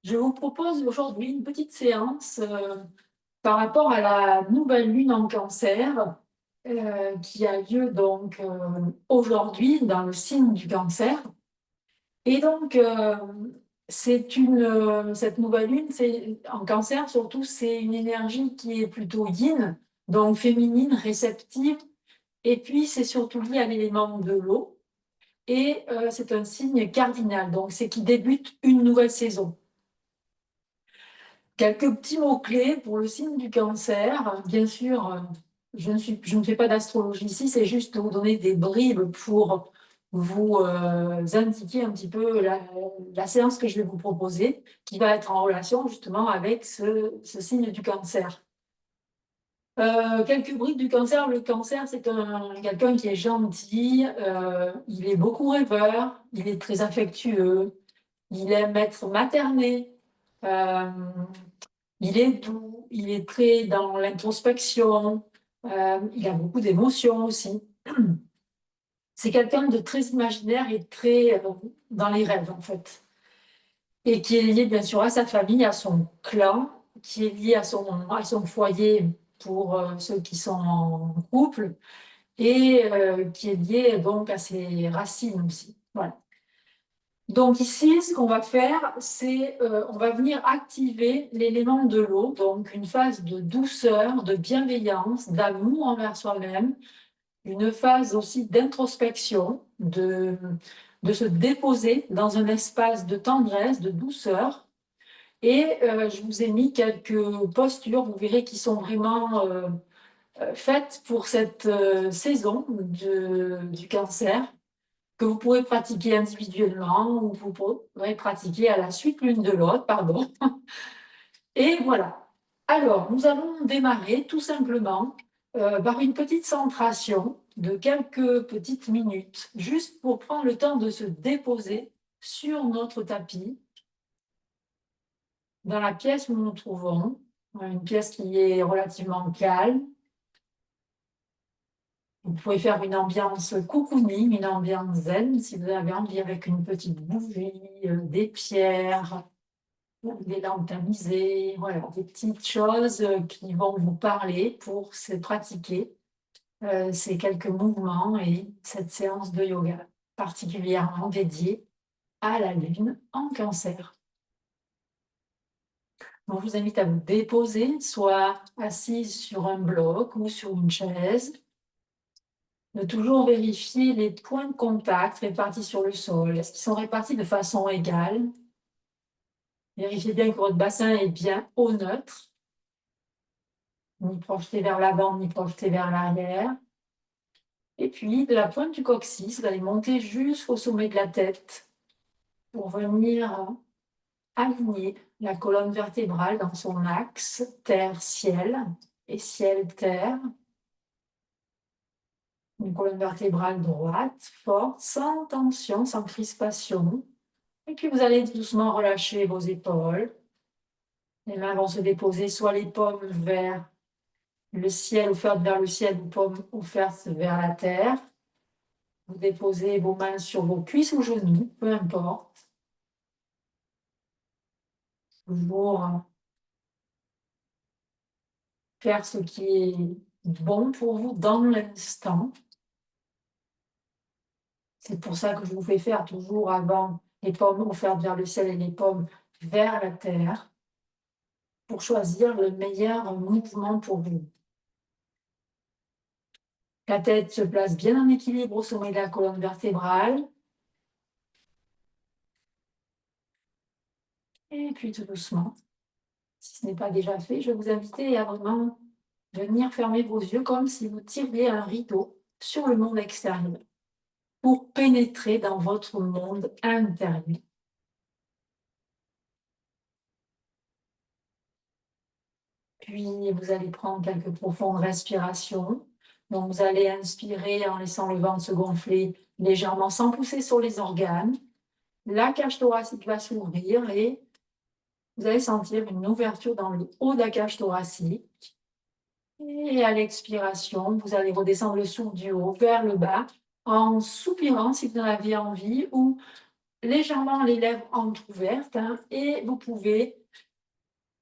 Je vous propose aujourd'hui une petite séance par rapport à la nouvelle lune en cancer qui a lieu donc aujourd'hui dans le signe du cancer. Et donc, cette nouvelle lune, en cancer surtout, c'est une énergie qui est plutôt yin, donc féminine, réceptive. Et puis, c'est surtout lié à l'élément de l'eau. Et c'est un signe cardinal, donc c'est qui débute une nouvelle saison. Quelques petits mots-clés pour le signe du cancer. Bien sûr, je ne fais pas d'astrologie ici, c'est juste de vous donner des bribes pour vous indiquer un petit peu la séance que je vais vous proposer, qui va être en relation justement avec ce signe du cancer. Quelques bribes du cancer. Le cancer, c'est quelqu'un qui est gentil, il est beaucoup rêveur, il est très affectueux, il aime être materné. Euh, il est doux, il est très dans l'introspection, il a beaucoup d'émotions aussi. C'est quelqu'un de très imaginaire et très dans les rêves, en fait. Et qui est lié, bien sûr, à sa famille, à son clan, qui est lié à son foyer pour ceux qui sont en couple, et qui est lié donc à ses racines aussi. Voilà. Donc ici, ce qu'on va faire, c'est on va venir activer l'élément de l'eau, donc une phase de douceur, de bienveillance, d'amour envers soi-même, une phase aussi d'introspection, de se déposer dans un espace de tendresse, de douceur. Et je vous ai mis quelques postures, vous verrez, qui sont vraiment faites pour cette saison du cancer, que vous pourrez pratiquer individuellement ou vous pourrez pratiquer à la suite l'une de l'autre, pardon. Et voilà. Alors, nous allons démarrer tout simplement par une petite centration de quelques petites minutes, juste pour prendre le temps de se déposer sur notre tapis, dans la pièce où nous nous trouvons, une pièce qui est relativement calme. Vous pouvez faire une ambiance cocooning, une ambiance zen, si vous avez envie, avec une petite bougie, des pierres, des lampes tamisées, voilà, des petites choses qui vont vous parler pour se pratiquer ces quelques mouvements et cette séance de yoga particulièrement dédiée à la lune en cancer. Donc, je vous invite à vous déposer, soit assise sur un bloc ou sur une chaise, de toujours vérifier les points de contact répartis sur le sol. Est-ce qu'ils sont répartis de façon égale? Vérifiez bien que votre bassin est bien au neutre, ni projeté vers l'avant, ni projeté vers l'arrière. Et puis, de la pointe du coccyx, vous allez monter jusqu'au sommet de la tête pour venir aligner la colonne vertébrale dans son axe terre-ciel et ciel-terre. Une colonne vertébrale droite, forte, sans tension, sans crispation. Et puis vous allez doucement relâcher vos épaules. Les mains vont se déposer soit les paumes vers le ciel, offertes vers le ciel, ou paumes offertes vers la terre. Vous déposez vos mains sur vos cuisses ou genoux, peu importe. Toujours faire ce qui est bon pour vous dans l'instant. C'est pour ça que je vous fais faire toujours avant les paumes offertes vers le ciel et les paumes vers la terre, pour choisir le meilleur mouvement pour vous. La tête se place bien en équilibre au sommet de la colonne vertébrale. Et puis tout doucement, si ce n'est pas déjà fait, je vais vous inviter à vraiment venir fermer vos yeux comme si vous tiriez un rideau sur le monde extérieur pour pénétrer dans votre monde intérieur. Puis vous allez prendre quelques profondes respirations. Donc vous allez inspirer en laissant le ventre se gonfler légèrement sans pousser sur les organes. La cage thoracique va s'ouvrir et vous allez sentir une ouverture dans le haut de la cage thoracique. Et à l'expiration, vous allez redescendre le souffle du haut vers le bas en soupirant si vous en avez envie ou légèrement les lèvres entrouvertes, hein, et vous pouvez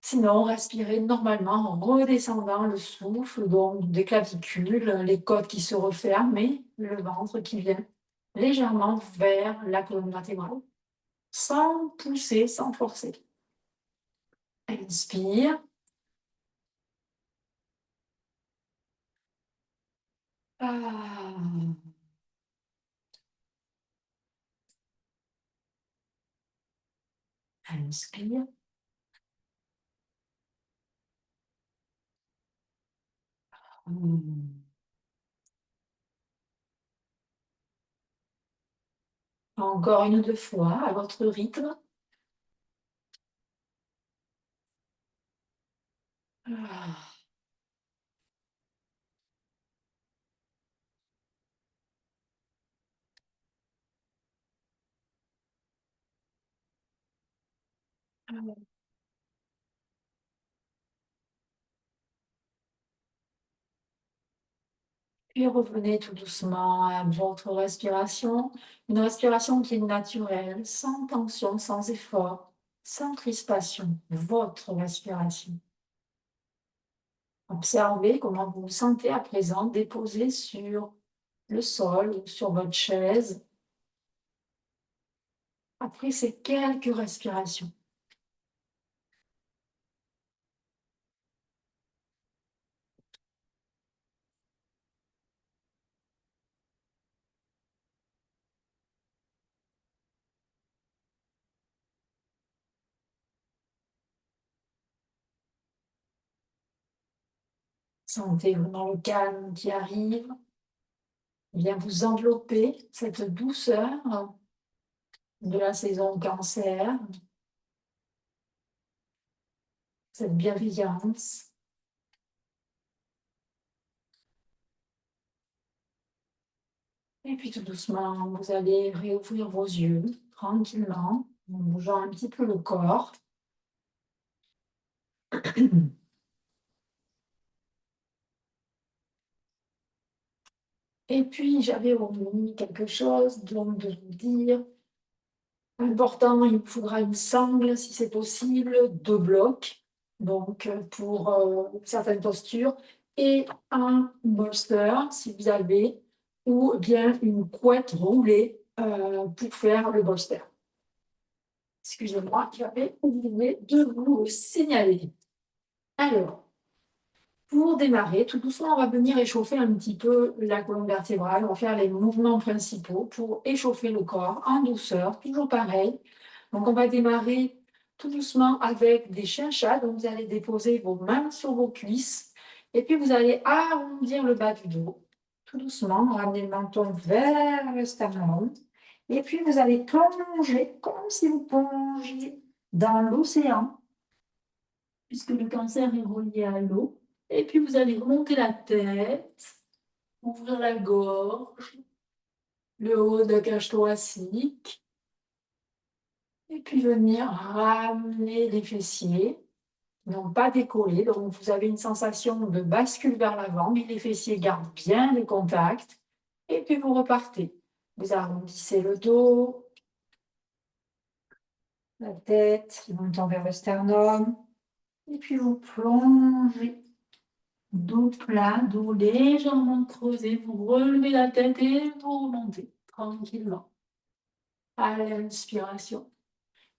sinon respirer normalement en redescendant le souffle, donc des clavicules, les côtes qui se referment et le ventre qui vient légèrement vers la colonne vertébrale, sans pousser, sans forcer. Inspire. Ah. Inspire. Hmm. Encore une ou deux fois, à votre rythme. Ah. Puis revenez tout doucement à votre respiration, une respiration qui est naturelle, sans tension, sans effort, sans crispation, votre respiration. Observez comment vous vous sentez à présent déposé sur le sol ou sur votre chaise après ces quelques respirations. Sentez vraiment le calme qui arrive, vient vous envelopper, cette douceur de la saison Cancer, cette bienveillance. Et puis tout doucement, vous allez réouvrir vos yeux tranquillement, en bougeant un petit peu le corps. Et puis j'avais omis quelque chose donc de vous dire. Important, il vous faudra une sangle si c'est possible, 2 blocs, donc pour certaines postures, et un bolster si vous avez, ou bien une couette roulée pour faire le bolster. Excusez-moi, j'avais oublié de vous le signaler. Alors, pour démarrer, tout doucement, on va venir échauffer un petit peu la colonne vertébrale. On va faire les mouvements principaux pour échauffer le corps en douceur, toujours pareil. Donc, on va démarrer tout doucement avec des chiens-chats. Donc, vous allez déposer vos mains sur vos cuisses et puis vous allez arrondir le bas du dos. Tout doucement, ramener le menton vers le sternum. Et puis, vous allez plonger comme si vous plongiez dans l'océan, puisque le cancer est relié à l'eau. Et puis, vous allez remonter la tête, ouvrir la gorge, le haut de la cage thoracique. Et puis, venir ramener les fessiers, non pas décoller. Donc, vous avez une sensation de bascule vers l'avant, mais les fessiers gardent bien le contact. Et puis, vous repartez. Vous arrondissez le dos, la tête, qui monte vers le sternum. Et puis, vous plongez. Dos plat, dos légèrement creusé, vous relevez la tête et vous remontez tranquillement à l'inspiration.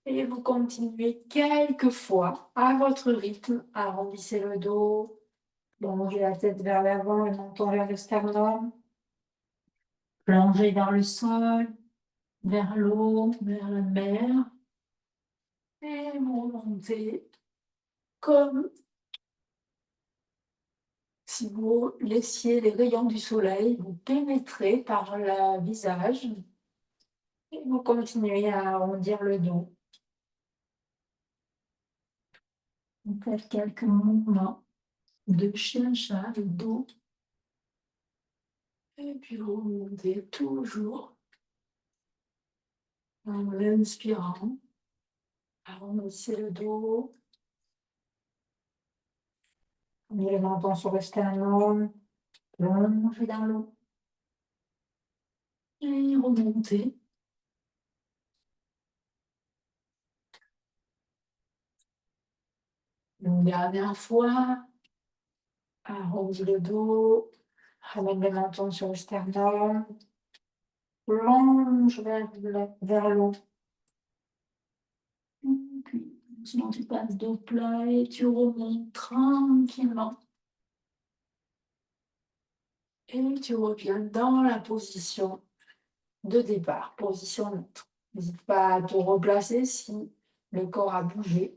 Et vous continuez quelques fois à votre rythme, arrondissez le dos, plongez la tête vers l'avant, le menton vers le sternum, plongez vers le sol, vers l'eau, vers la mer, et vous remontez comme si vous laissiez les rayons du soleil vous pénétrer par le visage. Et vous continuez à arrondir le dos. Vous faites quelques mouvements de chien-chat, le dos. Et puis vous remontez toujours en inspirant. Arrondissez le dos. Prenez le menton sur le sternum. Plongez dans l'eau. Et remontez. Une dernière fois. Arrondis le dos. Ramène le menton sur le sternum. Plonge vers l'eau. Puis, doucement, tu passes dos plat et tu remontes tranquillement. Et tu reviens dans la position de départ, position neutre. N'hésite pas à te replacer si le corps a bougé.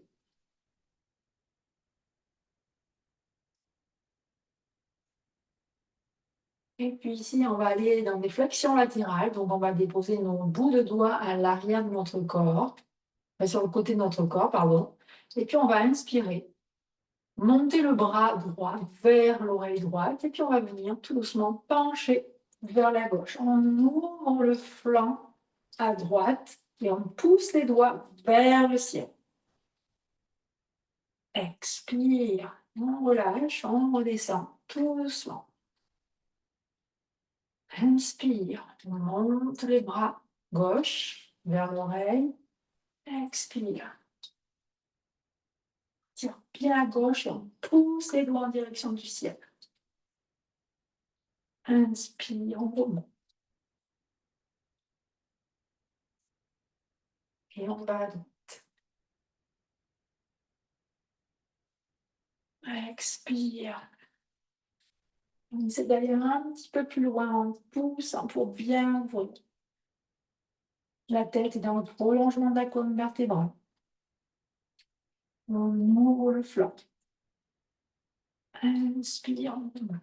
Et puis ici, on va aller dans des flexions latérales. Donc, on va déposer nos bouts de doigts à l'arrière de notre corps, sur le côté de notre corps, pardon. Et puis, on va inspirer. Monter le bras droit vers l'oreille droite. Et puis, on va venir tout doucement pencher vers la gauche. On ouvre le flanc à droite et on pousse les doigts vers le ciel. Expire. On relâche, on redescend tout doucement. Inspire, on monte les bras gauche vers l'oreille. Expire. Tire bien à gauche et on pousse les doigts en direction du ciel. Inspire, on remonte. Et on va à droite. Expire. On essaie d'aller un petit peu plus loin en poussant pour bien ouvrir. La tête est dans le prolongement de la colonne vertébrale. On ouvre le flanc. Inspire, on remonte.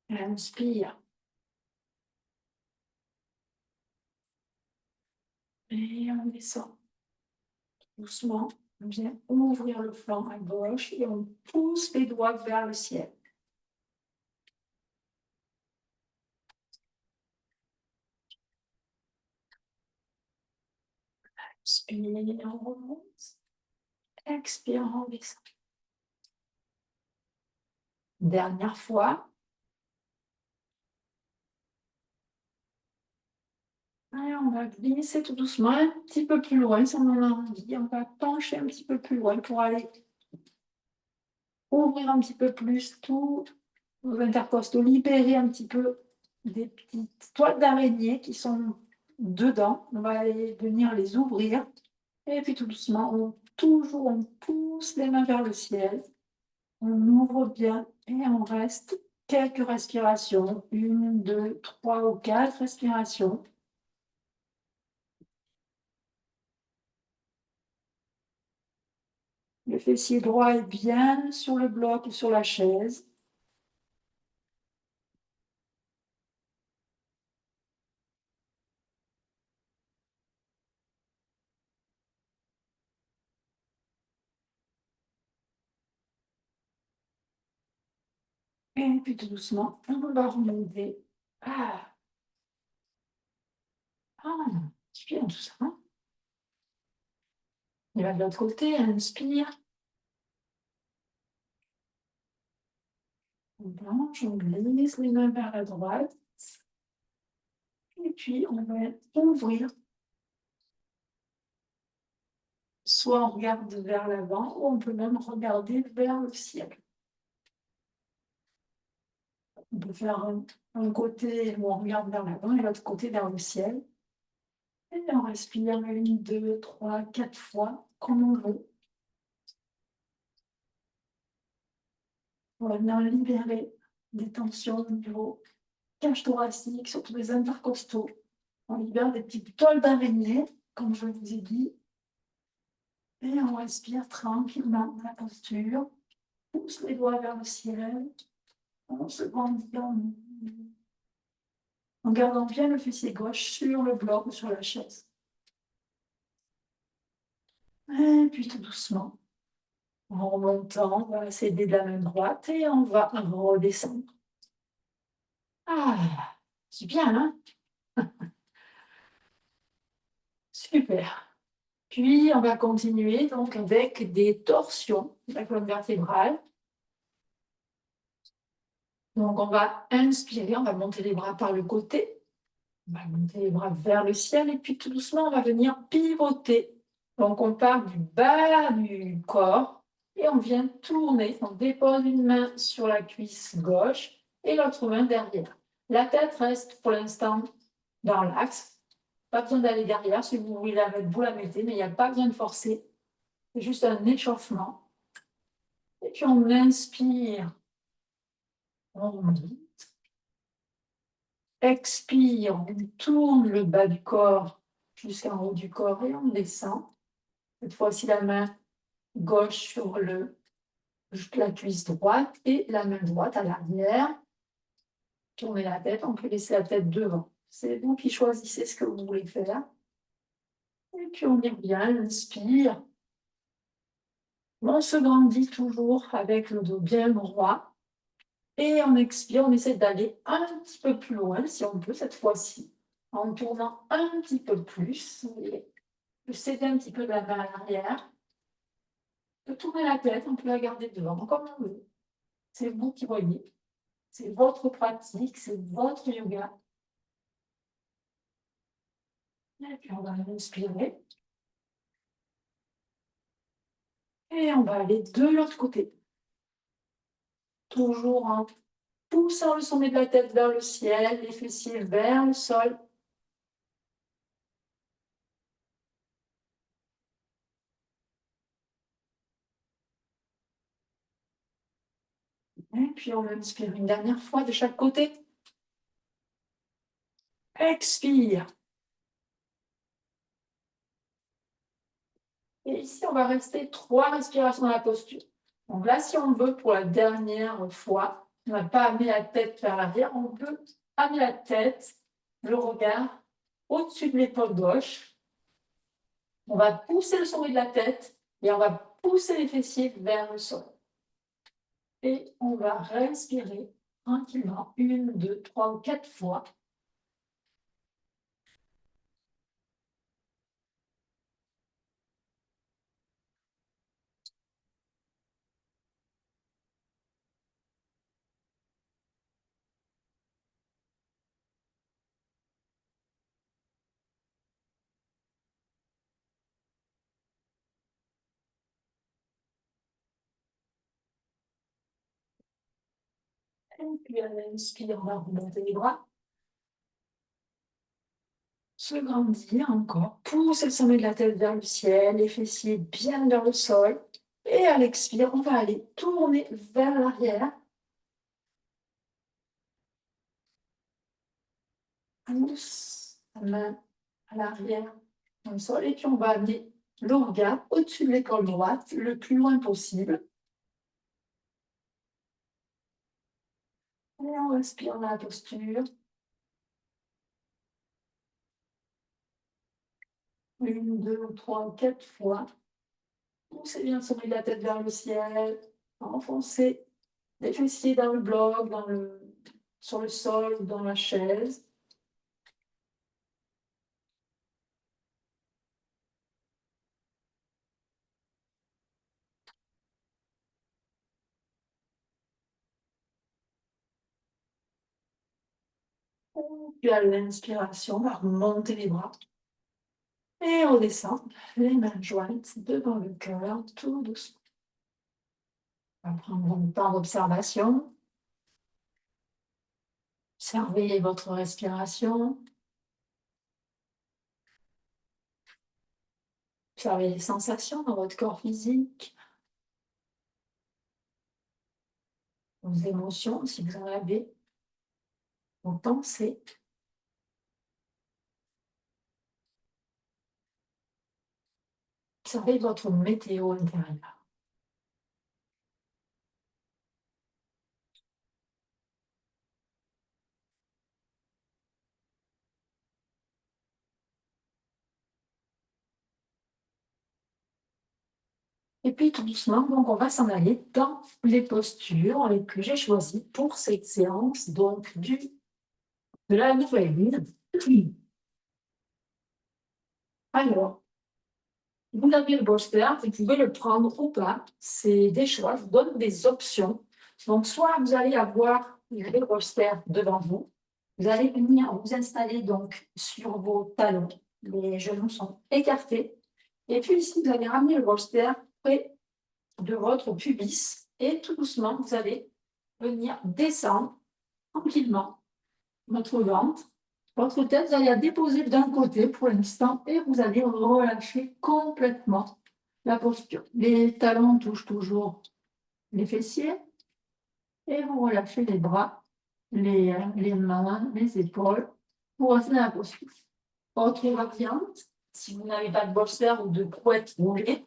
Inspire. Et on descend. Doucement, on vient ouvrir le flanc à gauche et on pousse les doigts vers le ciel. Inspire, on remonte. Expire, on descend. Dernière fois. Et on va glisser tout doucement un petit peu plus loin si on en a envie. On va pencher un petit peu plus loin pour aller ouvrir un petit peu plus tous nos intercostaux, libérer un petit peu des petites toiles d'araignée qui sont dedans. On va aller venir les ouvrir. Et puis tout doucement, on pousse les mains vers le ciel. On ouvre bien et on reste quelques respirations. 1, 2, 3 ou 4 respirations. Le fessier droit est bien sur le bloc ou sur la chaise. Et puis tout doucement, on va remonter. Ah, c'est bien tout ça. Hein, il va de l'autre côté, inspire. On plonge, on glisse les mains vers la droite. Et puis on va ouvrir. Soit on regarde vers l'avant, ou on peut même regarder vers le ciel. On peut faire un côté où on regarde vers l'avant et l'autre côté vers le ciel. Et on respire 1, 2, 3, 4 fois, comme on veut. On va bien libérer des tensions au niveau cage thoracique, surtout les intercostaux. On libère des petites toiles d'araignée, comme je vous ai dit. Et on respire tranquillement dans la posture. Pousse les doigts vers le ciel. On se grandit en gardant bien le fessier gauche sur le bloc ou sur la chaise. Et puis tout doucement, en remontant, on va s'aider de la main droite et on va redescendre. Ah, c'est bien, hein? Super. Puis, on va continuer donc avec des torsions de la colonne vertébrale. Donc, on va inspirer, on va monter les bras par le côté. On va monter les bras vers le ciel et puis tout doucement, on va venir pivoter. Donc, on part du bas du corps et on vient tourner. On dépose une main sur la cuisse gauche et l'autre main derrière. La tête reste pour l'instant dans l'axe. Pas besoin d'aller derrière. Si vous voulez la mettre, vous la mettez, mais il n'y a pas besoin de forcer. C'est juste un échauffement. Et puis, on inspire. On remonte. Expire, on tourne le bas du corps jusqu'en haut du corps et on descend. Cette fois-ci, la main gauche sur la cuisse droite et la main droite à l'arrière. Tournez la tête, on peut laisser la tête devant. C'est vous qui choisissez ce que vous voulez faire. Et puis on y revient, on inspire. On se grandit toujours avec le dos bien droit. Et on expire, on essaie d'aller un petit peu plus loin, si on peut cette fois-ci, en tournant un petit peu plus. De céder un petit peu de la main à l'arrière. De tourner la tête, on peut la garder devant, comme on veut. C'est vous qui voyez. C'est votre pratique, c'est votre yoga. Et puis on va inspirer. Et on va aller de l'autre côté. Toujours en poussant le sommet de la tête vers le ciel, les fessiers vers le sol. Et puis on inspire une dernière fois de chaque côté. Expire. Et ici, on va rester 3 respirations dans la posture. Donc là, si on veut, pour la dernière fois, on n'a pas amené la tête vers l'arrière, on peut amener la tête, le regard, au-dessus de l'épaule gauche. On va pousser le sommet de la tête et on va pousser les fessiers vers le sol. Et on va respirer tranquillement, 1, 2, 3 ou 4 fois. Et puis à l'inspire, on va remonter les bras. Se grandir encore. Poussez le sommet de la tête vers le ciel, les fessiers bien vers le sol. Et à l'expire, on va aller tourner vers l'arrière. Pousse la main à l'arrière dans le sol. Et puis on va amener le regard au-dessus de l'épaule droite, le plus loin possible. Et on respire dans la posture. 1, 2, 3, 4 fois. Poussez bien le sommet de la tête vers le ciel. Enfoncez les fessiers dans le bloc, sur le sol ou dans la chaise. Puis à l'inspiration, on va remonter les bras. Et on descend, les mains jointes devant le cœur, tout doucement. On va prendre un temps d'observation. Observez votre respiration. Observez les sensations dans votre corps physique. Vos émotions, si vous en avez. Vos pensées. Observez votre météo intérieure. Et puis tout doucement, donc on va s'en aller dans les postures que j'ai choisies pour cette séance, donc de la nouvelle lune. Alors, vous avez le bolster, vous pouvez le prendre ou pas, c'est des choix, je vous donne des options. Donc, soit vous allez avoir le bolster devant vous, Vous allez venir vous installer donc sur vos talons. Les genoux sont écartés. Et puis ici, vous allez ramener le bolster près de votre pubis. Et tout doucement, vous allez venir descendre tranquillement votre ventre. Votre tête, vous allez la déposer d'un côté pour l'instant et vous allez relâcher complètement la posture. Les talons touchent toujours les fessiers et vous relâchez les bras, les mains, les épaules pour rester dans la posture. Autre variante, si vous n'avez pas de bolster ou de couette roulée,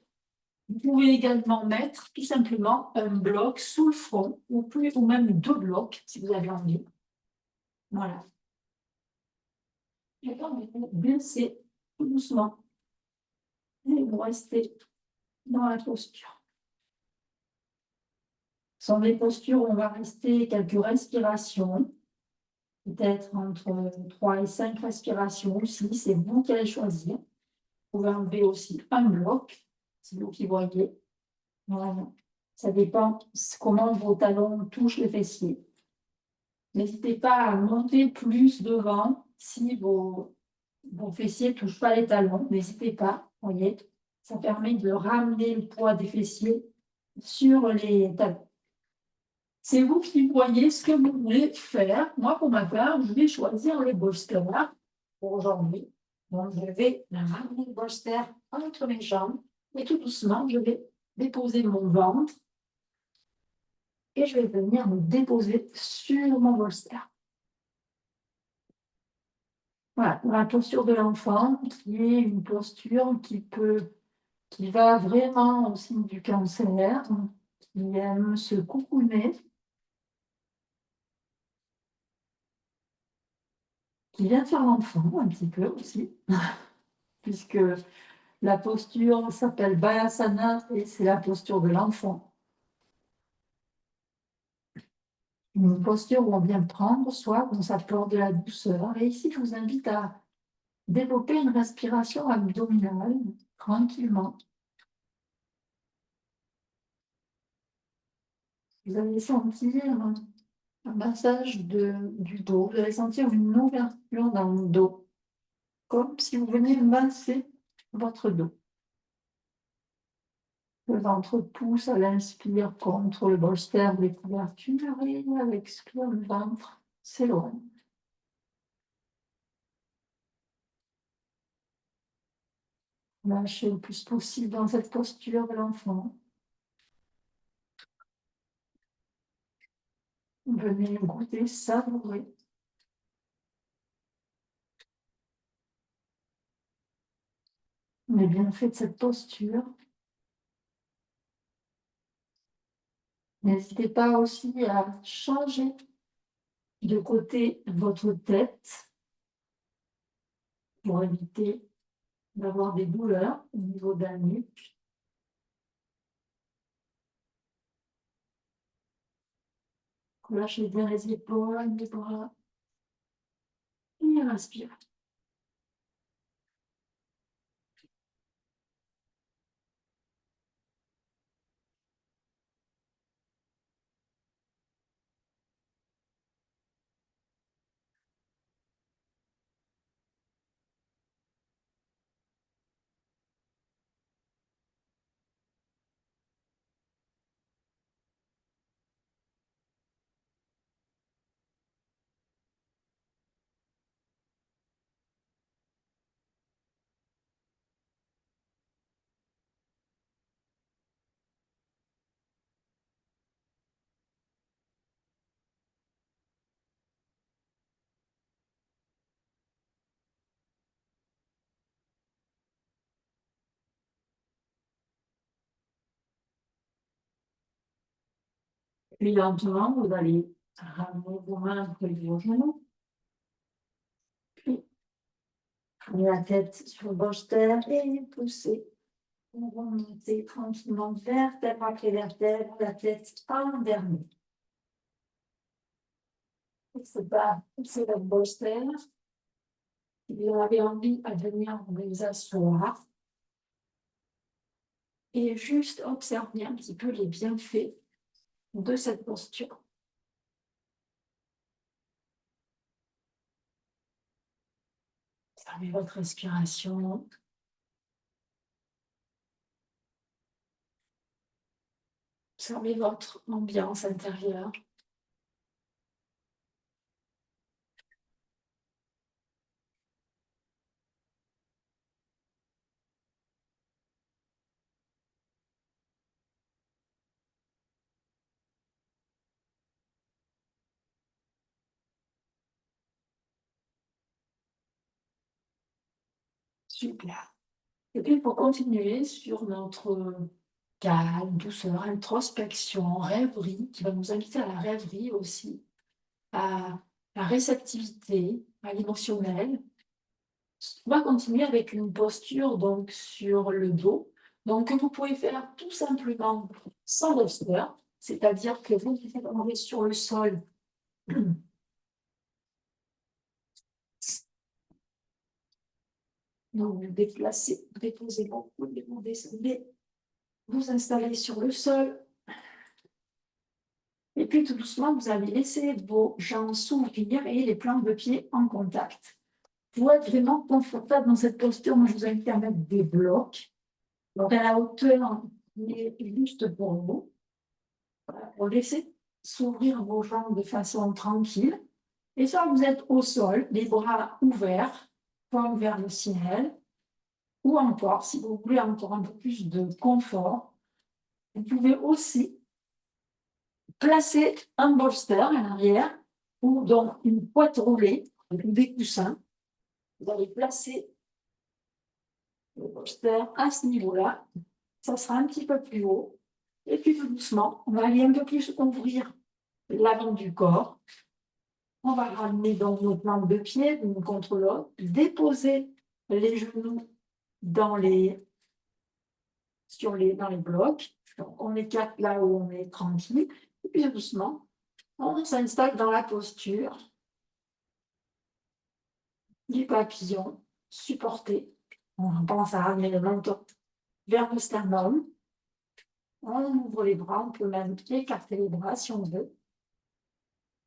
vous pouvez également mettre tout simplement un bloc sous le front ou même 2 blocs si vous avez envie. Voilà. Et donc, vous baissez tout doucement et vous restez dans la posture. Ce sont des postures où on va rester quelques respirations, peut-être entre 3 et 5 respirations aussi, c'est vous qui allez choisir. Vous pouvez enlever aussi un bloc, c'est vous qui voyez. Voilà. Ça dépend comment vos talons touchent les fessiers. N'hésitez pas à monter plus devant si vos fessiers ne touchent pas les talons. N'hésitez pas, voyez. Ça permet de ramener le poids des fessiers sur les talons. C'est vous qui voyez ce que vous voulez faire. Moi, pour ma part, je vais choisir les bolsters pour aujourd'hui. Donc, je vais ramener le bolster entre mes jambes et tout doucement, je vais déposer mon ventre et je vais venir me déposer sur mon bolster. Voilà, la posture de l'enfant, qui est une posture qui va vraiment au signe du cancer, qui aime se coucouner, qui vient faire l'enfant un petit peu aussi, puisque la posture s'appelle Balasana et c'est la posture de l'enfant. Une posture où on vient prendre soin, on s'apporte de la douceur. Et ici, je vous invite à développer une respiration abdominale tranquillement. Vous allez sentir un massage du dos. Vous allez sentir une ouverture dans le dos, comme si vous veniez masser votre dos. Le ventre pousse à l'inspire contre le bolster des couvertures et à l'expire, le ventre s'éloigne. Lâchez le plus possible dans cette posture de l'enfant. Venez goûter, savourer. Les bienfaits de cette posture. N'hésitez pas aussi à changer de côté votre tête pour éviter d'avoir des douleurs au niveau de la nuque. Lâchez bien les épaules, les bras et respirez. Puis lentement, vous allez ramener vos mains près de vos genoux. Puis, prenez la tête sur le bolster et poussez. On va monter tranquillement vertèbre après vertèbre, la tête en dernier. C'est pas, c'est le bolster. Si vous avez envie à venir vous asseoir et juste observer un petit peu les bienfaits de cette posture. Observez votre respiration. Observez votre ambiance intérieure. Super. Et puis pour continuer sur notre calme, douceur, introspection, rêverie, qui va nous inviter à la rêverie aussi, à la réceptivité, à l'émotionnel. On va continuer avec une posture donc sur le dos, donc que vous pouvez faire tout simplement sans bolster, c'est-à-dire que vous vous allongez sur le sol. Donc vous déplacez, vous déposez beaucoup, vous descendez, vous installez sur le sol. Et puis tout doucement, vous allez laisser vos jambes s'ouvrir et les plantes de pied en contact. Pour être vraiment confortable dans cette posture, moi je vous invite à mettre des blocs. Donc à la hauteur qui est juste pour vous. Voilà, pour laisser s'ouvrir vos jambes de façon tranquille. Et soit vous êtes au sol, les bras ouverts, comme vers le ciel, ou encore, si vous voulez encore un peu plus de confort, vous pouvez aussi placer un bolster à l'arrière ou donc une boîte roulée avec des coussins. Vous allez placer le bolster à ce niveau-là. Ça sera un petit peu plus haut. Et puis tout doucement, on va aller un peu plus ouvrir l'avant du corps. On va ramener donc nos plantes de pied l'une contre l'autre, déposer les genoux dans dans les blocs. Donc, on éclate là où on est tranquille. Et puis doucement, on s'installe dans la posture du papillon supporté. On pense à ramener le menton vers le sternum. On ouvre les bras, on peut même écarter les bras si on veut.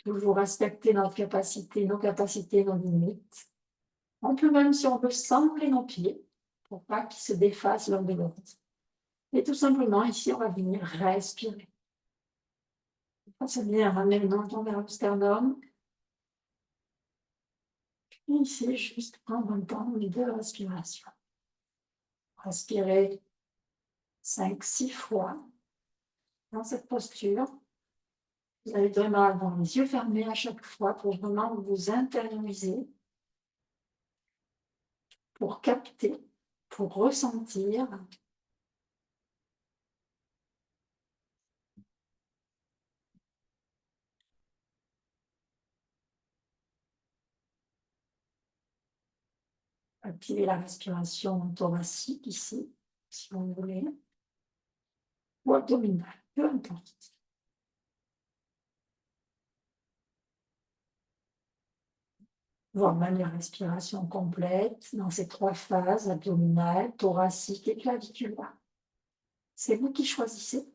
Toujours respecter notre capacité, nos limites. On peut même, si on veut, sembler nos pieds pour pas qu'ils se défassent l'un de l'autre. Et tout simplement, ici, on va venir respirer. C'est bien, ramener le menton vers le sternum. Et ici, juste prendre un temps de respiration. Respirez 5-6 fois dans cette posture. Vous allez vraiment avoir les yeux fermés à chaque fois pour vraiment vous intérioriser, pour capter, pour ressentir. Activer la respiration thoracique ici, si vous voulez, ou abdominale, peu importe. Voire même la respiration complète dans ces 3 phases, abdominale, thoracique et claviculaire. C'est vous qui choisissez.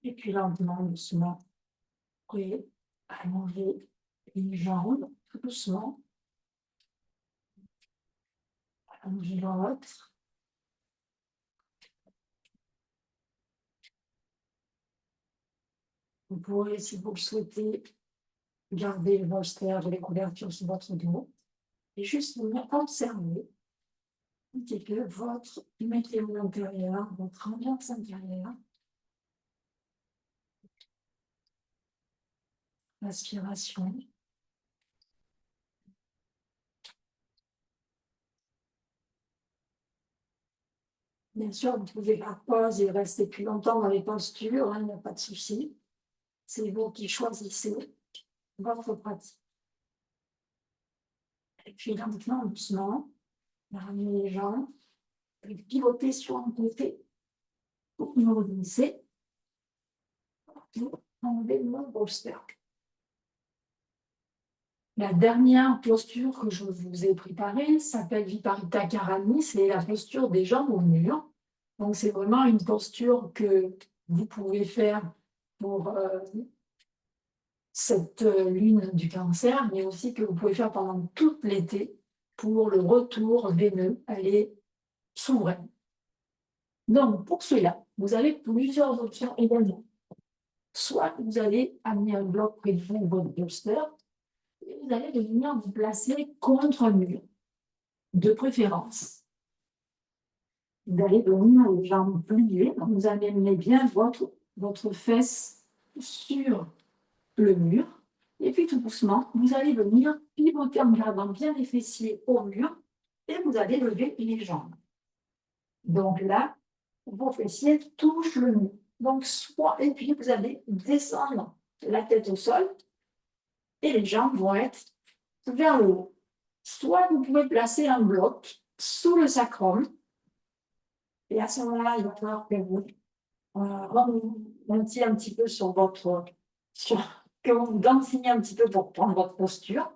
Et puis lentement, doucement, vous pouvez allonger les jambes, tout doucement. L'autre. Vous pourrez, si vous le souhaitez, garder le bolster de les couvertures sur votre dos et juste venir observer un petit peu votre météo intérieure, votre ambiance intérieure, respiration. Bien sûr, vous pouvez faire pause et rester plus longtemps dans les postures, hein, il n'y a pas de souci. C'est vous qui choisissez votre pratique. Et puis lentement, doucement, ramener les jambes, puis pivoter sur un côté pour nous glisser, pour enlever le bolster. La dernière posture que je vous ai préparée s'appelle Viparita Karani, c'est la posture des jambes au mur. Donc, c'est vraiment une posture que vous pouvez faire pour cette lune du cancer, mais aussi que vous pouvez faire pendant tout l'été pour le retour veineux. Elle est souveraine. Donc, pour cela, vous avez plusieurs options également. Soit vous allez amener un bloc près de vous, votre bolster, et vous allez venir vous placer contre un mur, de préférence. Vous allez venir les jambes pliées, vous amenez bien votre fesse sur le mur, et puis tout doucement, vous allez venir pivoter en gardant bien les fessiers au mur, et vous allez lever les jambes. Donc là, vos fessiers touchent le mur. Donc, et puis vous allez descendre la tête au sol, et les jambes vont être vers le haut. Soit vous pouvez placer un bloc sous le sacrum, et à ce moment-là, il va falloir que vous remontiez un petit peu que vous dansiez un petit peu pour prendre votre posture.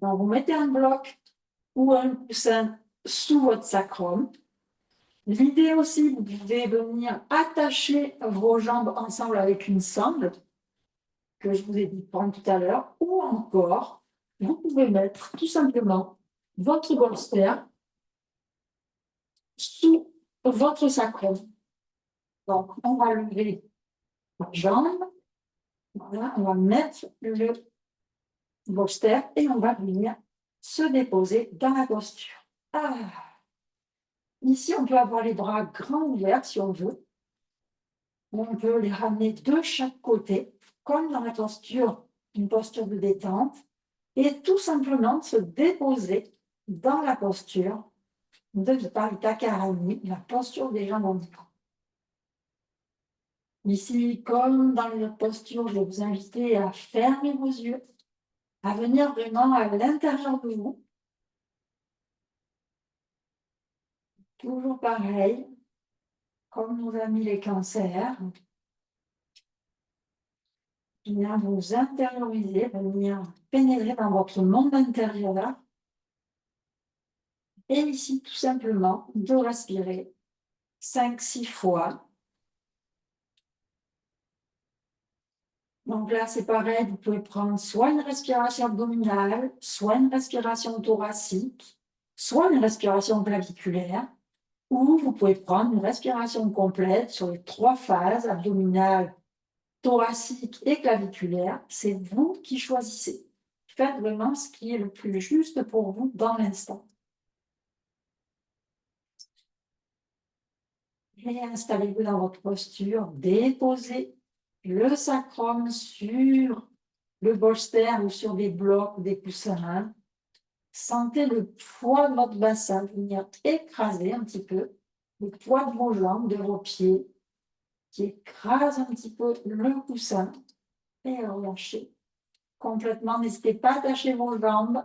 Donc, vous mettez un bloc ou un coussin sous votre sacrum. L'idée aussi, vous pouvez venir attacher vos jambes ensemble avec une sangle, que je vous ai dit de prendre tout à l'heure, ou encore, vous pouvez mettre tout simplement votre bolster sous votre sacrum. Donc, on va lever la jambe, voilà, on va mettre le bolster et on va venir se déposer dans la posture. Ah. Ici, on peut avoir les bras grands ouverts si on veut. On peut les ramener de chaque côté, comme dans la posture, une posture de détente, et tout simplement se déposer dans la posture de Viparita Karani, la posture des jambes en bas. Ici, comme dans les autres postures, je vais vous inviter à fermer vos yeux, à venir vraiment à l'intérieur de vous. Toujours pareil, comme nos amis les cancers. Venir vous intérioriser, venir pénétrer dans votre monde intérieur. Et ici, tout simplement, de respirer 5-6 fois. Donc là, c'est pareil, vous pouvez prendre soit une respiration abdominale, soit une respiration thoracique, soit une respiration claviculaire, ou vous pouvez prendre une respiration complète sur les 3 phases, abdominale, thoracique et claviculaire. C'est vous qui choisissez. Faites vraiment ce qui est le plus juste pour vous dans l'instant. Réinstallez-vous dans votre posture, déposez le sacrum sur le bolster ou sur des blocs ou des coussins. Sentez le poids de votre bassin venir écraser un petit peu le poids de vos jambes, de vos pieds, qui écrase un petit peu le coussin et relâchez complètement. N'hésitez pas à attacher vos jambes.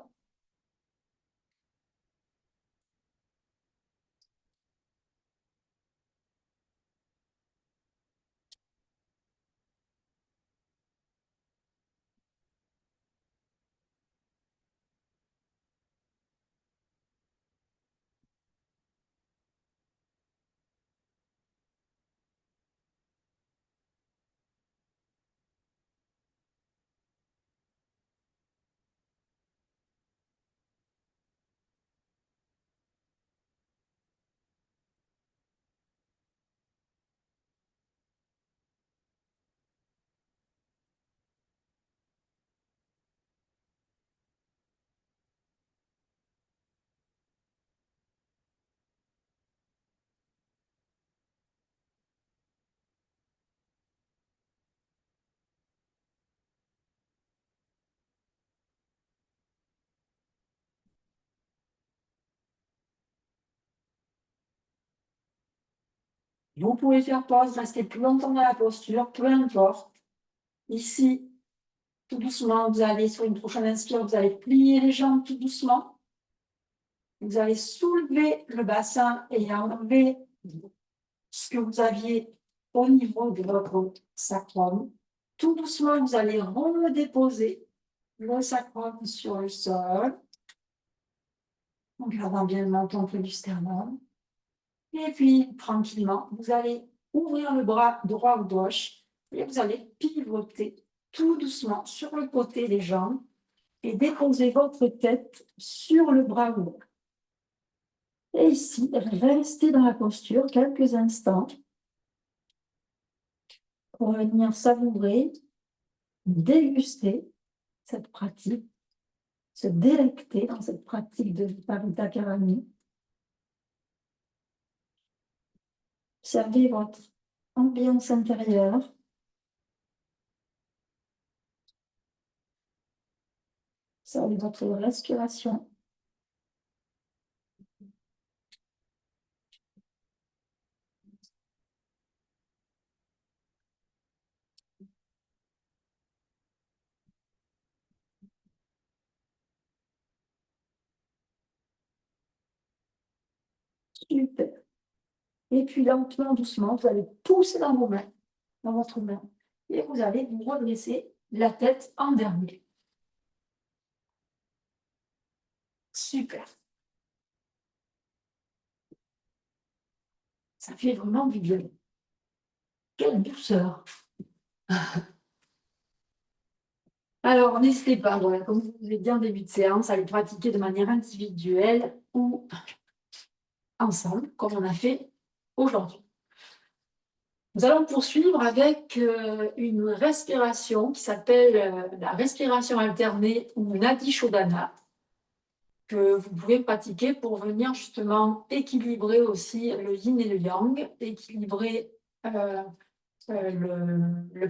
Vous pouvez faire pause, rester plus longtemps dans la posture, peu importe. Ici, tout doucement, vous allez sur une prochaine inspire, vous allez plier les jambes tout doucement. Vous allez soulever le bassin et enlever ce que vous aviez au niveau de votre sacrum. Tout doucement, vous allez redéposer le sacrum sur le sol, en gardant bien le menton près du sternum. Et puis, tranquillement, vous allez ouvrir le bras droit ou gauche et vous allez pivoter tout doucement sur le côté des jambes et déposer votre tête sur le bras ouvert. Et ici, restez dans la posture quelques instants pour venir savourer, déguster cette pratique, se délecter dans cette pratique de Viparita Karani. Observez votre ambiance intérieure. Observez votre respiration. Super. Et puis lentement, doucement, vous allez pousser dans vos mains, dans votre main. Et vous allez vous redresser la tête en dernier. Super. Ça fait vraiment du bien. Quelle douceur. Alors, n'hésitez pas, voilà, comme vous avez dit en début de séance, à les pratiquer de manière individuelle ou ensemble, comme on a fait aujourd'hui. Nous allons poursuivre avec une respiration qui s'appelle la respiration alternée ou Nadi Shodhana, que vous pouvez pratiquer pour venir justement équilibrer aussi le yin et le yang, équilibrer le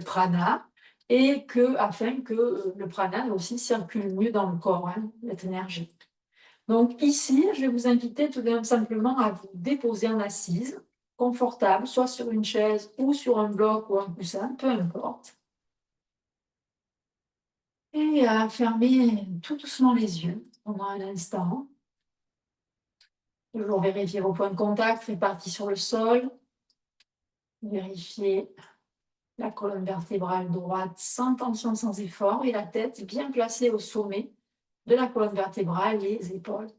prana, et afin que le prana aussi circule mieux dans le corps, hein, cette énergie. Donc ici, je vais vous inviter tout simplement à vous déposer en assise, confortable, soit sur une chaise ou sur un bloc ou un coussin, peu importe. Et à fermer tout doucement les yeux pendant un instant. Toujours vérifier vos points de contact répartis sur le sol. Vérifier la colonne vertébrale droite sans tension, sans effort, et la tête bien placée au sommet de la colonne vertébrale, les épaules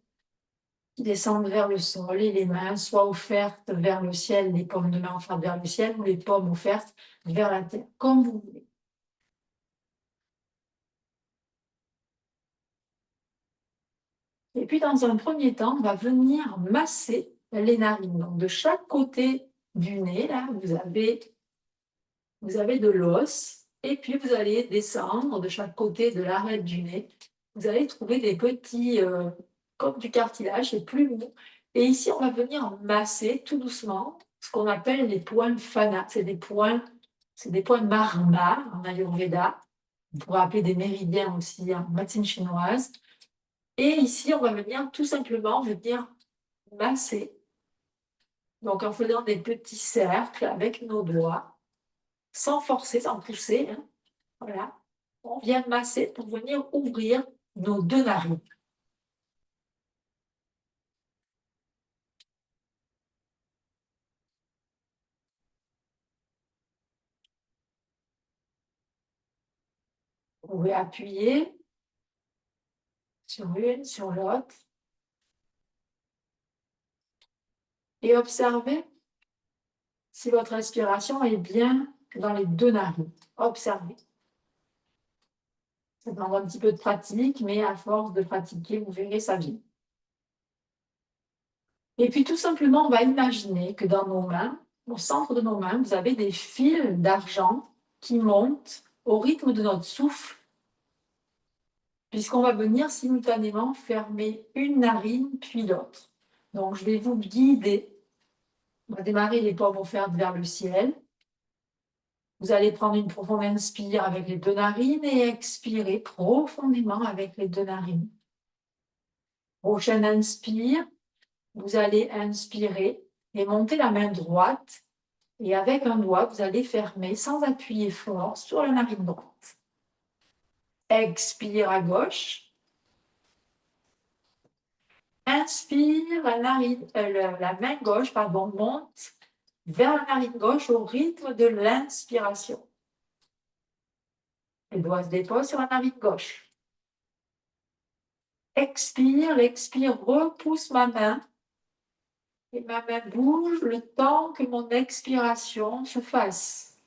qui descendent vers le sol et les mains soit offertes vers le ciel, les paumes de main offertes vers le ciel ou les paumes offertes vers la terre, comme vous voulez. Et puis, dans un premier temps, on va venir masser les narines. Donc, de chaque côté du nez, là, vous avez de l'os, et puis vous allez descendre de chaque côté de l'arête du nez. Vous allez trouver des petits, comme du cartilage, c'est plus mou. Et ici, on va venir masser tout doucement ce qu'on appelle les points fana. C'est des points marma en Ayurveda. On pourrait appeler des méridiens aussi en médecine chinoise. Et ici, on va venir tout simplement masser. Donc, en faisant des petits cercles avec nos doigts, sans forcer, sans pousser, hein. Voilà. On vient masser pour venir ouvrir nos deux narines. Vous pouvez appuyer sur l'une, sur l'autre et observer si votre respiration est bien dans les deux narines. Observez. Ça demande un petit peu de pratique, mais à force de pratiquer, vous verrez ça vient. Et puis tout simplement, on va imaginer que dans nos mains, au centre de nos mains, vous avez des fils d'argent qui montent au rythme de notre souffle, puisqu'on va venir simultanément fermer une narine puis l'autre. Donc, je vais vous guider. On va démarrer les paumes offertes vers le ciel. Vous allez prendre une profonde inspire avec les deux narines et expirer profondément avec les deux narines. Prochaine inspire, vous allez inspirer et monter la main droite Et avec un doigt, vous allez fermer sans appuyer fort sur la narine droite. Expire à gauche. Inspire, la main gauche monte vers la narine gauche au rythme de l'inspiration. Les doigts se déposent sur la narine gauche. Expire, l'expire repousse ma main et ma main bouge le temps que mon expiration se fasse.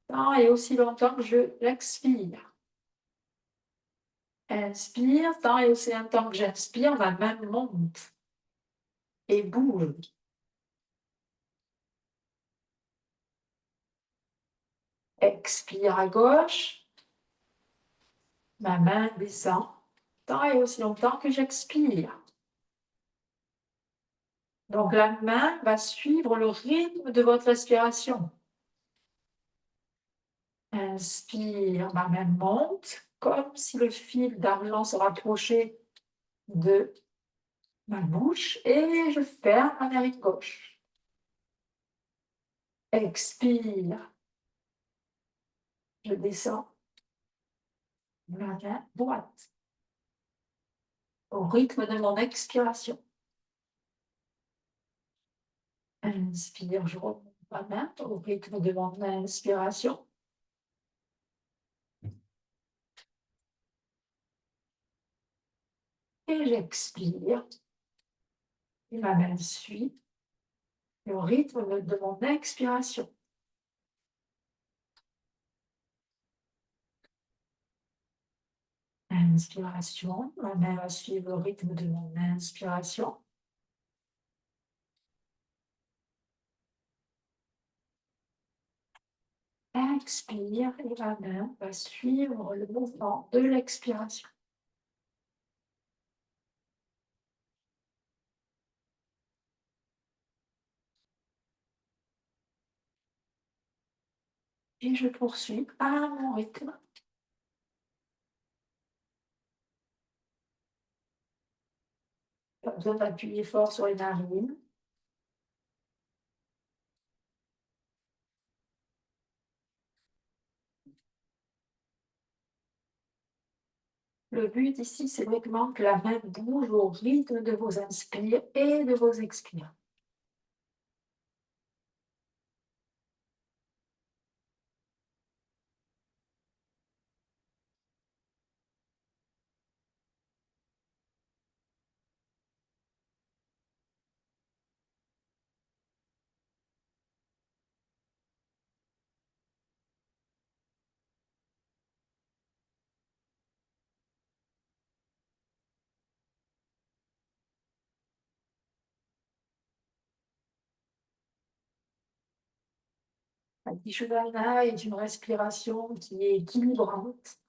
Tant et aussi longtemps que je l'expire. Inspire, tant et aussi longtemps que j'inspire, ma main monte et bouge. Expire à gauche, ma main descend, tant et aussi longtemps que j'expire. Donc la main va suivre le rythme de votre respiration. Inspire, ma main monte, comme si le fil d'argent se rapprochait de ma bouche et je ferme ma narine gauche. Expire, je descends ma main droite au rythme de mon expiration. Inspire, je remonte ma main au rythme de mon inspiration. Et j'expire. Et ma main suit le rythme de mon expiration. Inspiration, ma main va suivre le rythme de mon inspiration. Expire et ma main va suivre le mouvement de l'expiration. Et je poursuis à mon rythme. Pas besoin d'appuyer fort sur les narines. Le but ici, c'est vraiment que la main bouge au rythme de vos inspires et de vos expires. La Tishudana est une respiration qui est équilibrante.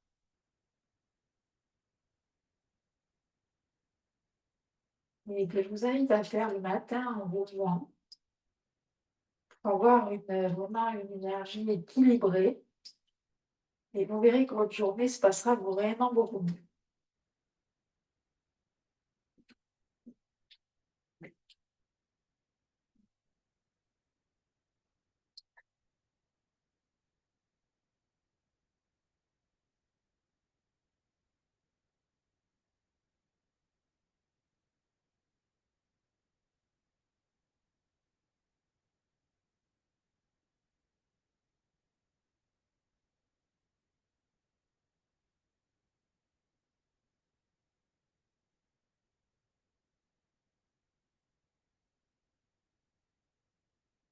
Et que je vous invite à faire le matin en vous levant pour avoir vraiment une énergie équilibrée. Et vous verrez que votre journée se passera vraiment beaucoup mieux.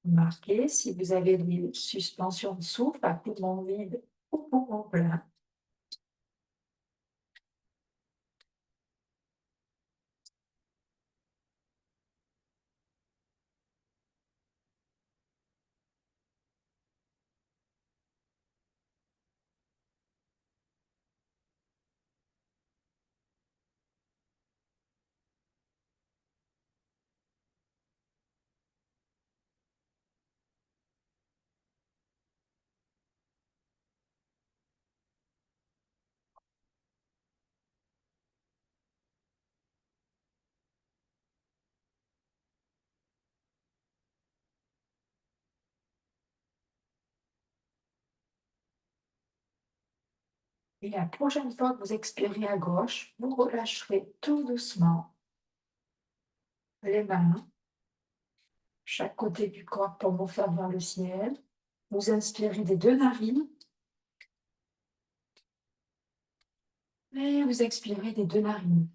Remarquez si vous avez des suspensions de souffle à poumon vide ou poumon plein. Et la prochaine fois que vous expirez à gauche, vous relâcherez tout doucement les mains, chaque côté du corps pour vous faire vers le ciel. Vous inspirez des deux narines et vous expirez des deux narines.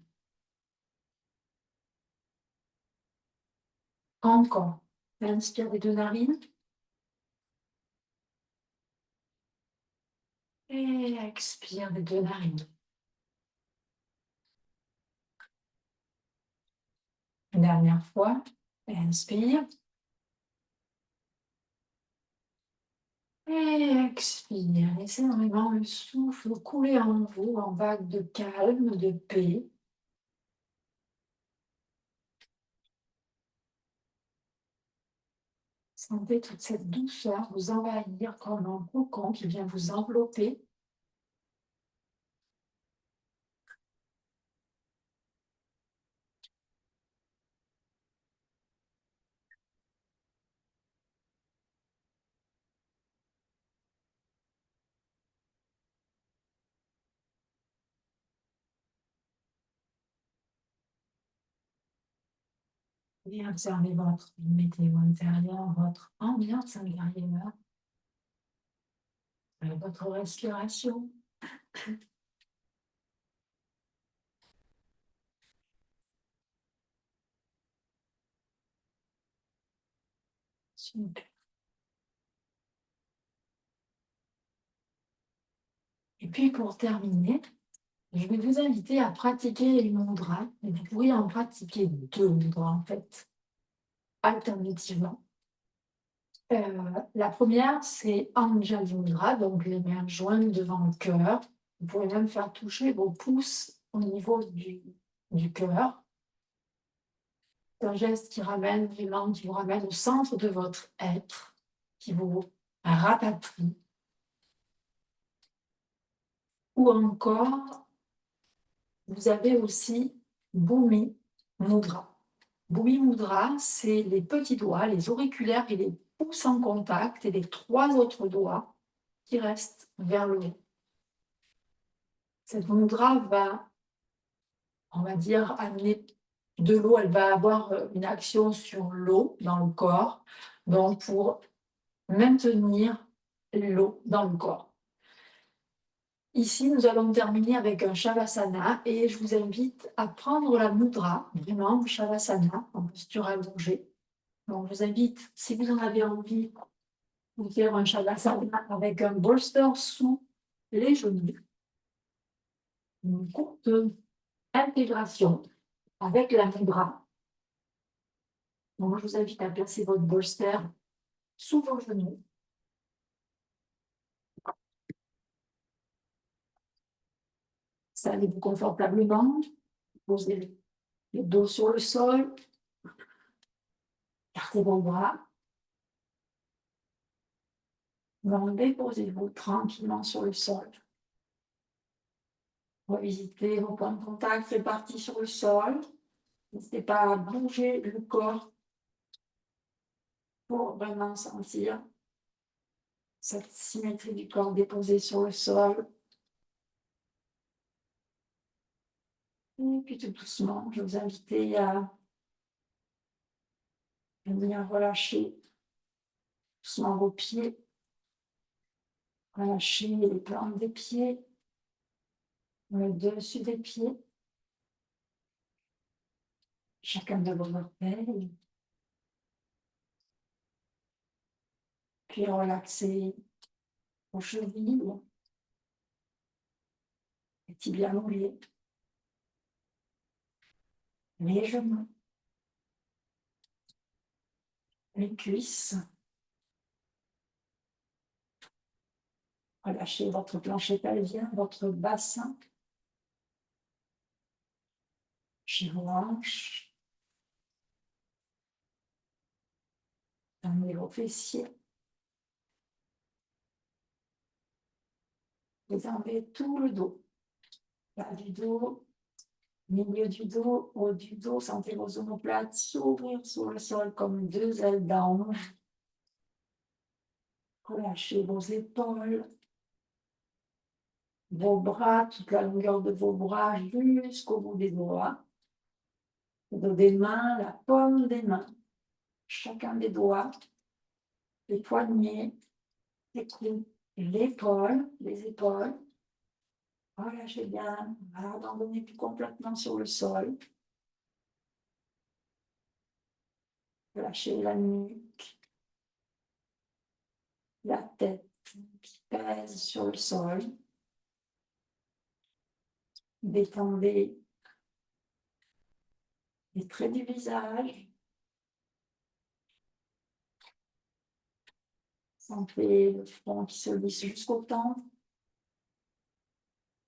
Encore. Inspire des deux narines et expire des deux narines. Une dernière fois. Inspire. Et expire. Laissez vraiment le souffle couler en vous en vague de calme, de paix. Sentez toute cette douceur vous envahir comme un cocon qui vient vous envelopper. Et observez votre météo intérieure, votre ambiance intérieure, votre respiration. Super. Et puis pour terminer, je vais vous inviter à pratiquer les mudras. Et vous pourriez en pratiquer deux mudras en fait, alternativement. La première, c'est Anjali Mudra, donc les mains jointes devant le cœur. Vous pouvez même faire toucher vos pouces au niveau du cœur. C'est un geste qui ramène vraiment, qui vous ramène au centre de votre être, qui vous rapatrie. Ou encore, vous avez aussi Bhumi Mudra. Bhumi Mudra, c'est les petits doigts, les auriculaires et les pouces en contact et les trois autres doigts qui restent vers le haut. Cette mudra va, on va dire, amener de l'eau, elle va avoir une action sur l'eau dans le corps, donc pour maintenir l'eau dans le corps. Ici, nous allons terminer avec un Shavasana et je vous invite à prendre la mudra, vraiment Shavasana, en posture allongée. Donc, je vous invite, si vous en avez envie, de faire un Shavasana avec un bolster sous les genoux. Une courte intégration avec la mudra. Donc, je vous invite à placer votre bolster sous vos genoux. Installez-vous confortablement. Posez le dos sur le sol. Écartez vos bras. Déposez-vous tranquillement sur le sol. Revisitez vos points de contact répartis sur le sol. N'hésitez pas à bouger le corps pour vraiment sentir cette symétrie du corps déposé sur le sol. Et puis tout doucement, je vous invite à venir relâcher doucement vos pieds. Relâchez les plantes des pieds, le dessus des pieds, chacun de vos orteils. Puis relaxez vos chevilles, les tibias mollets, les genoux, les cuisses. Relâchez votre plancher pelvien, votre bassin, chez vos hanches. Fermez vos fessiers. Désenlevez tout le dos. Bas du dos, milieu du dos, haut du dos. Sentez vos omoplates s'ouvrir sur le sol comme deux ailes d'ange. Relâchez vos épaules. vos bras, toute la longueur de vos bras jusqu'au bout des doigts. Le dos des mains, la paume des mains, chacun des doigts, les poignets, les coudes, l'épaule, les épaules. Relâchez bien, abandonnez tout complètement sur le sol. Lâchez la nuque, la tête qui pèse sur le sol. Détendez les traits du visage. Sentez le front qui se lisse jusqu'au temple.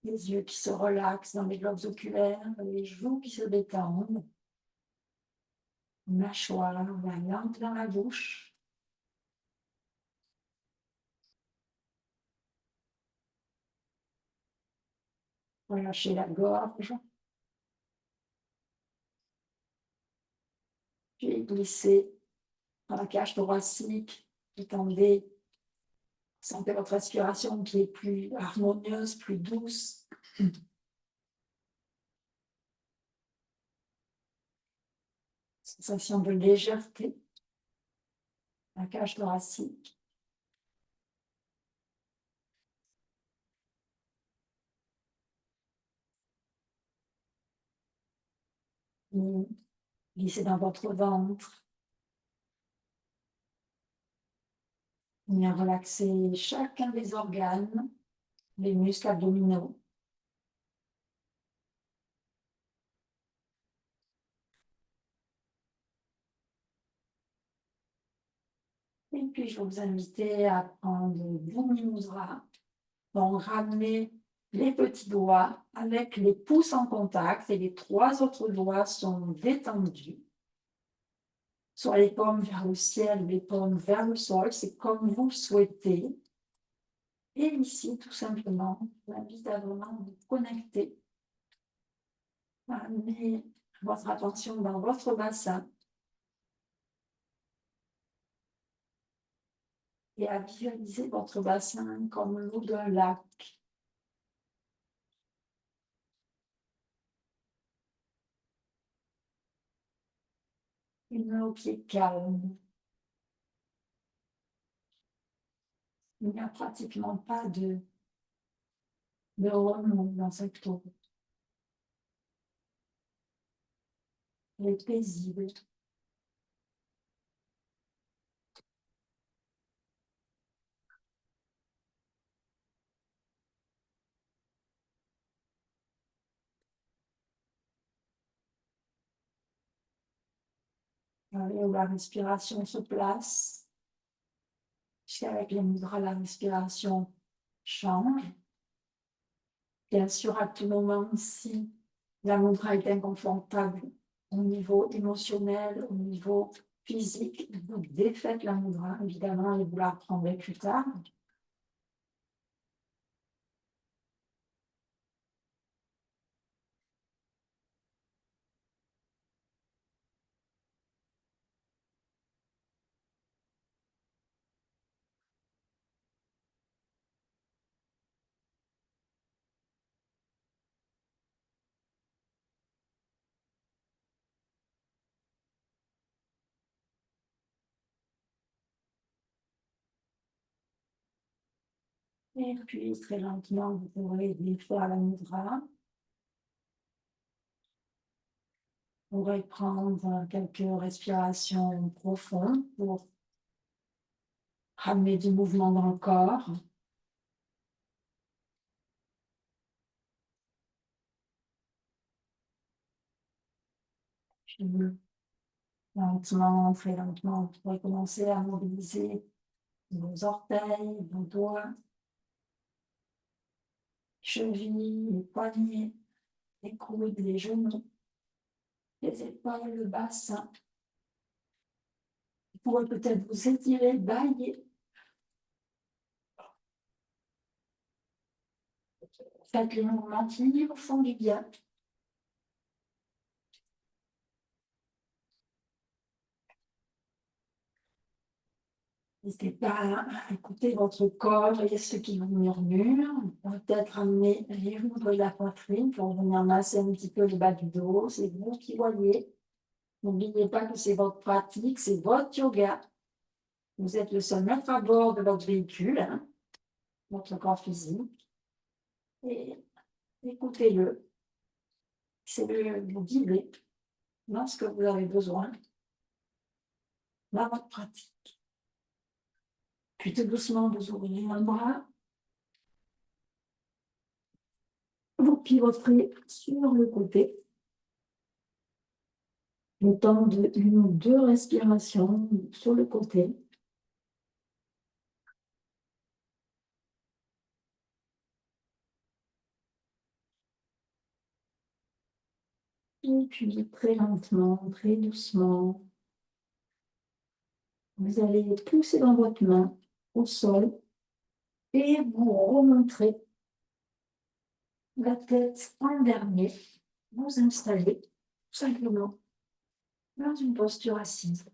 Les yeux qui se relaxent dans les globes oculaires, les joues qui se détendent. Mâchoire, la langue dans la bouche. Relâchez la gorge. Puis glissez dans la cage thoracique. Détendez. Sentez votre respiration qui est plus harmonieuse, plus douce. Sensation de légèreté. La cage thoracique. Glissez dans votre ventre. Bien relaxer chacun des organes, les muscles abdominaux. Et puis, je vais vous inviter à prendre Bhumi Mudra. Donc, ramenez les petits doigts avec les pouces en contact et les 3 autres doigts sont détendus. Soit les paumes vers le ciel ou les paumes vers le sol, c'est comme vous le souhaitez. Et ici, tout simplement, je vous invite à vraiment vous connecter. Amenez votre attention dans votre bassin et à visualiser votre bassin comme l'eau d'un lac. Une eau qui est calme. Il n'y a pratiquement pas de remous dans cette eau. Elle est paisible. Où la respiration se place. Puisqu'avec les mudras, la respiration change. Bien sûr, à tout moment, si la mudra est inconfortable au niveau émotionnel, au niveau physique, vous défaites la mudra, évidemment, et vous la reprendrez plus tard. Et puis, très lentement, vous pourrez défaire la mudra. Vous pourrez prendre quelques respirations profondes pour ramener du mouvement dans le corps. Puis, lentement, très lentement, vous pourrez commencer à mobiliser vos orteils, vos doigts, chevilles, les poignets, les coudes, les genoux, les épaules, le bassin. Vous pourrez peut-être vous étirer, bailler. Faites les mouvements qui vous font du bien. N'hésitez pas à écouter votre corps et ce qui vous murmure. Peut-être amener les genoux de la poitrine pour venir masser un petit peu le bas du dos. C'est vous qui voyez. N'oubliez pas que c'est votre pratique, c'est votre yoga. Vous êtes le seul maître à bord de votre véhicule, hein, votre corps physique. Et écoutez-le. C'est le vous guider dans ce que vous avez besoin dans votre pratique. Puis tout doucement, vous ouvrez un bras. Vous pivoterez sur le côté. Le temps de une ou deux respirations sur le côté. Et puis très lentement, très doucement, vous allez pousser dans votre main au sol et vous remonterez la tête en dernier. Vous installez tout simplement dans une posture assise.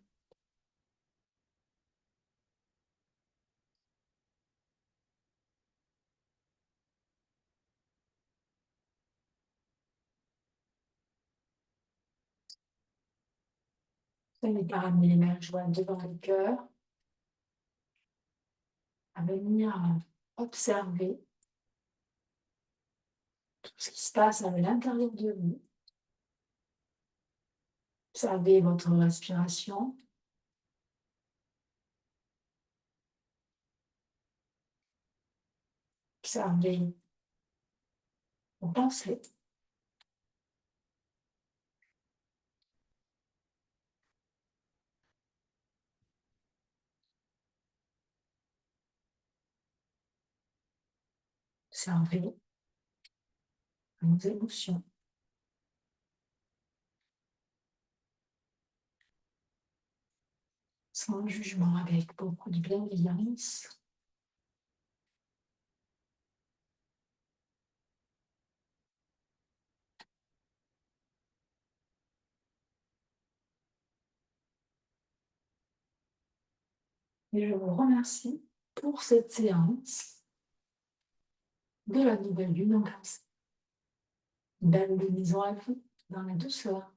Vous n'allez pas ramener les mains jointes devant le cœur, à venir observer tout ce qui se passe à l'intérieur de vous. Observez votre respiration. Observez vos pensées. Observez vos émotions. Sans jugement, avec beaucoup de bienveillance. Et je vous remercie pour cette séance de la nouvelle lune en Cancer. Belle lunaison à vous dans la douceur.